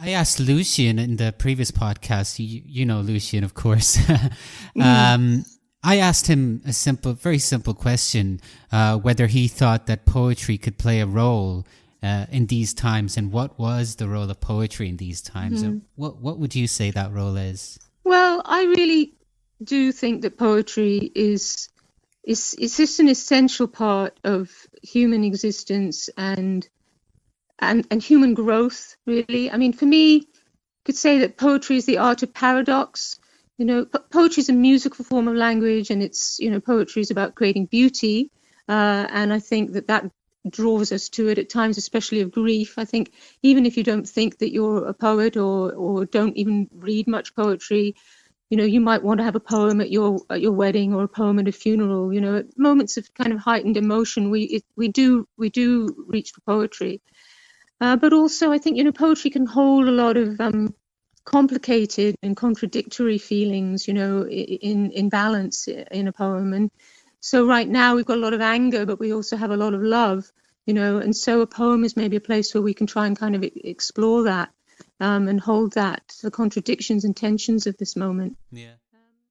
I asked Lucian in the previous podcast, you know Lucian, of course. I asked him a very simple question, whether he thought that poetry could play a role in these times, and what was the role of poetry in these times. And what would you say that role is? Well, I really do think that poetry is just an essential part of human existence and human growth, really. I mean, for me, I could say that poetry is the art of paradox. You know, poetry is a musical form of language, and it's, you know, poetry is about creating beauty. And I think that draws us to it at times, especially of grief. I think even if you don't think that you're a poet or don't even read much poetry, you know, you might want to have a poem at your wedding or a poem at a funeral. You know, at moments of kind of heightened emotion, we do reach for poetry. But also, I think, you know, poetry can hold a lot of complicated and contradictory feelings, you know, in balance in a poem. And so right now we've got a lot of anger, but we also have a lot of love, you know, and so a poem is maybe a place where we can try and kind of explore that and hold that, the contradictions and tensions of this moment. Yeah.